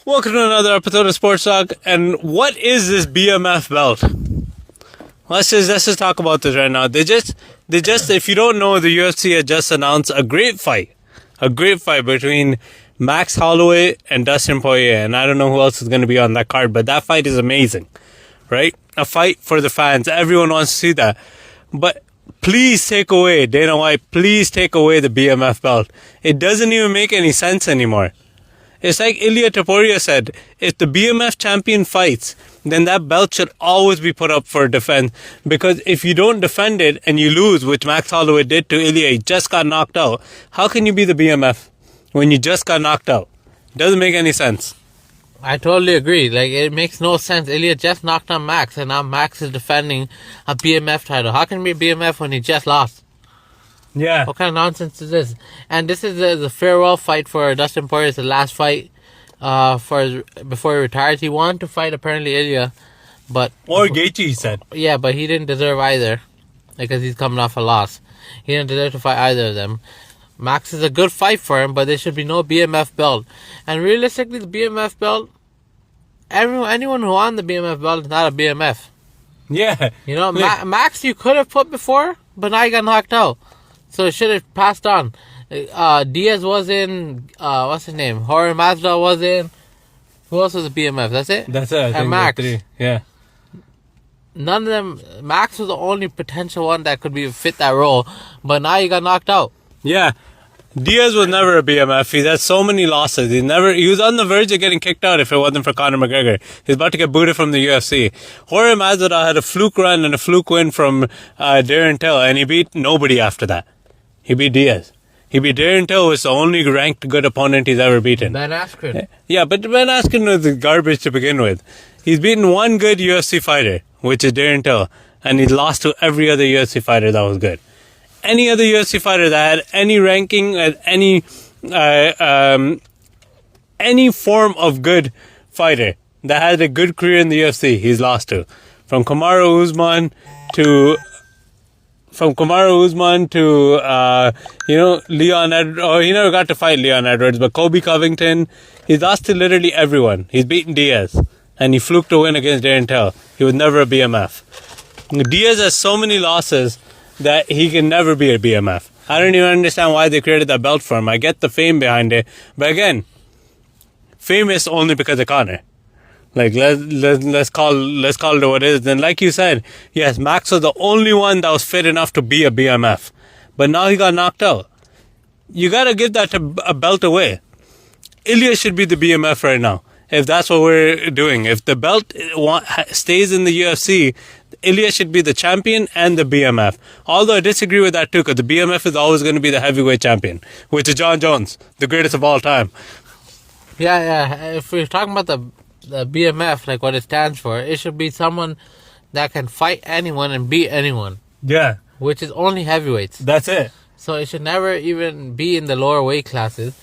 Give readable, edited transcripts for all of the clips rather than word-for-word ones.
Welcome to another episode of Sports Talk. And what is this BMF belt? Let's just talk about this right now. They just, if you don't know, the UFC had just announced a great fight between Max Holloway and Dustin Poirier. And I don't know who else is going to be on that card, but that fight is amazing, right? A fight for the fans. Everyone wants to see that. But please take away, Dana White, please take away the BMF belt. It doesn't even make any sense anymore. It's like Ilia Topuria said, if the BMF champion fights, then that belt should always be put up for defense. Because if you don't defend it and you lose, which Max Holloway did to Ilia, he just got knocked out. How can you be the BMF when you just got knocked out? It doesn't make any sense. I totally agree. Like, it makes no sense. Ilya just knocked on Max, and now Max is defending a BMF title. How can he be a BMF when he just lost? Yeah. What kind of nonsense is this? And this is the farewell fight for Dustin Poirier. It's the last fight before he retires. He wanted to fight, apparently, Ilya. Or Gaethje, he said. Yeah, but he didn't deserve either, because he's coming off a loss. He didn't deserve to fight either of them. Max is a good fight for him, but there should be no BMF belt. And realistically, the BMF belt, anyone who won the BMF belt is not a BMF. Yeah. You know, Max you could have put before, but now he got knocked out. So it should have passed on. Diaz was in, what's his name? Jorge Masvidal was in. Who else was a BMF? That's it? That's it. I think Max. three. Yeah. None of them. Max was the only potential one that could fit that role, but now he got knocked out. Yeah. Diaz was never a BMF. He's had so many losses. He was on the verge of getting kicked out if it wasn't for Conor McGregor. He's about to get booted from the UFC. Jorge Masvidal had a fluke run and a fluke win from Darren Till, and he beat nobody after that. He beat Diaz. He beat Darren Till, was the only ranked good opponent he's ever beaten. Ben Askren. Yeah, but Ben Askren was garbage to begin with. He's beaten one good UFC fighter, which is Darren Till, and he lost to every other UFC fighter that was good. Any other UFC fighter that had any ranking, any form of good fighter that had a good career in the UFC, he's lost to. From Kamaru Usman to Leon Edwards. Oh, he never got to fight Leon Edwards, but Kobe Covington, he's lost to literally everyone. He's beaten Diaz, and he fluked a win against Darren Till. He was never a BMF. Diaz has so many losses that he can never be a BMF. I don't even understand why they created that belt for him. I get the fame behind it, but again, famous only because of Conor. Like, let's call it what it is. Then, like you said, yes, Max was the only one that was fit enough to be a BMF, but now he got knocked out. You gotta give that a belt away. Ilya should be the BMF right now, if that's what we're doing. If the belt stays in the UFC, Ilya should be the champion and the BMF. Although I disagree with that too, because the BMF is always going to be the heavyweight champion, which is John Jones, the greatest of all time. Yeah. If we're talking about the BMF, like what it stands for, it should be someone that can fight anyone and beat anyone. Yeah. Which is only heavyweights. That's it. So it should never even be in the lower weight classes.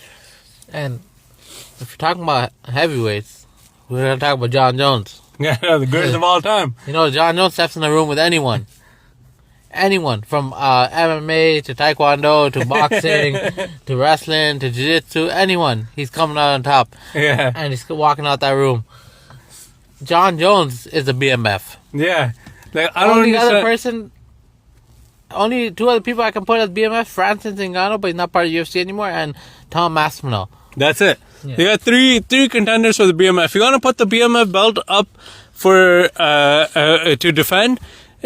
And if you're talking about heavyweights, we're going to talk about John Jones. Yeah, the greatest of all time. You know, John Jones steps in the room with anyone. Anyone. From MMA to Taekwondo to boxing to wrestling to Jiu-Jitsu. Anyone. He's coming out on top. Yeah. And he's walking out that room. John Jones is a BMF. Yeah. Like, only two other people I can put as BMF, Francis Ngannou, but he's not part of the UFC anymore, and Tom Aspinall. That's it. Yeah. You got three contenders for the BMF. You want to put the BMF belt up for to defend?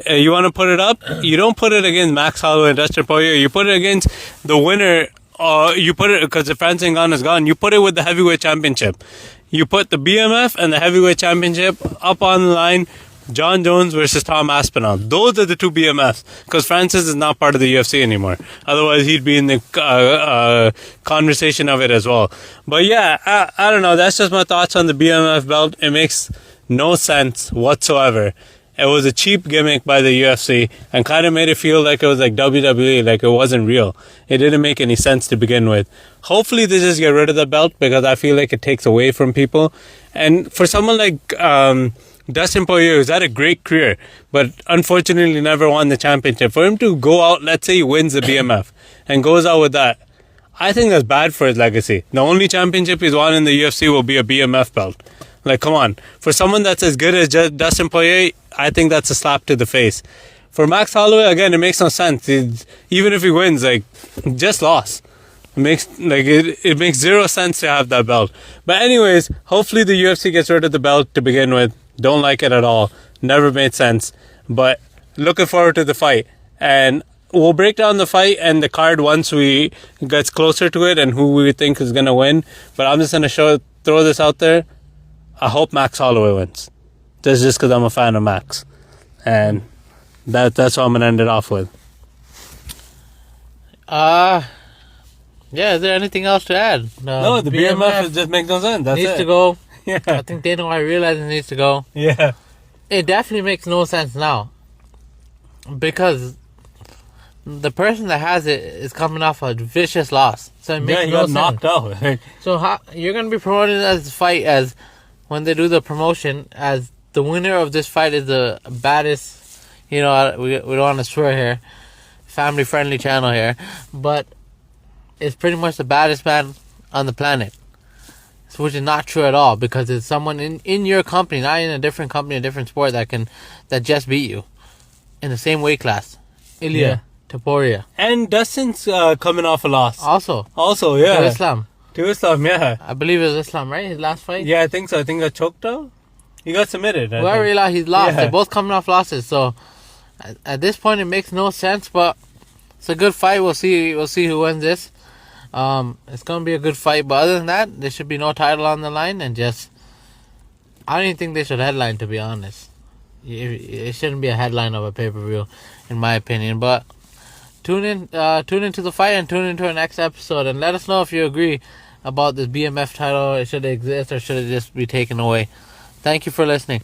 You want to put it up? You don't put it against Max Holloway and Dustin Poirier. You put it against the winner. You put it, because if Francis Ngannou is gone, you put it with the heavyweight championship. You put the BMF and the heavyweight championship up on the line. John Jones versus Tom Aspinall. Those are the two BMFs, because Francis is not part of the UFC anymore. Otherwise, he'd be in the conversation of it as well. But yeah, I don't know. That's just my thoughts on the BMF belt. It makes no sense whatsoever. It was a cheap gimmick by the UFC and kind of made it feel like it was like WWE, like it wasn't real. It didn't make any sense to begin with. Hopefully they just get rid of the belt, because I feel like it takes away from people. And for someone like Dustin Poirier, who's had a great career, but unfortunately never won the championship, for him to go out, let's say he wins the BMF and goes out with that, I think that's bad for his legacy. The only championship he's won in the UFC will be a BMF belt. Like, come on. For someone that's as good as Dustin Poirier, I think that's a slap to the face. For Max Holloway, again, it makes no sense. Even if he wins, like, just lost. It makes zero sense to have that belt. But anyways, hopefully the UFC gets rid of the belt to begin with. Don't like it at all. Never made sense. But looking forward to the fight. And we'll break down the fight and the card once we get closer to it and who we think is going to win. But I'm just going to throw this out there. I hope Max Holloway wins. That's just because I'm a fan of Max. And that's what I'm going to end it off with. Yeah, is there anything else to add? No, the BMF just makes no sense. That's needs it. to go. Yeah. I think Dana White realizes it needs to go. Yeah. It definitely makes no sense now. Because the person that has it is coming off a vicious loss. So it makes no sense. Knocked out. So how you're going to be promoting this fight as, when they do the promotion, as the winner of this fight is the baddest, we don't want to swear here, family friendly channel here, but it's pretty much the baddest man on the planet. Which is not true at all, because it's someone in your company, not in a different company, a different sport, that just beat you in the same weight class. Ilya Taporia. And Dustin's coming off a loss. Also, yeah. To Islam. Yeah. I believe it was Islam, right? His last fight? Yeah, I think so. I think he got choked out. He got submitted. Whoever he's lost. Yeah. They're both coming off losses. So at this point, it makes no sense, but it's a good fight. We'll see who wins this. It's going to be a good fight, but other than that, there should be no title on the line, and I don't even think they should headline, to be honest. It shouldn't be a headline of a pay-per-view, in my opinion, but tune into the fight and tune into our next episode, and let us know if you agree about this BMF title. Should it exist or should it just be taken away? Thank you for listening.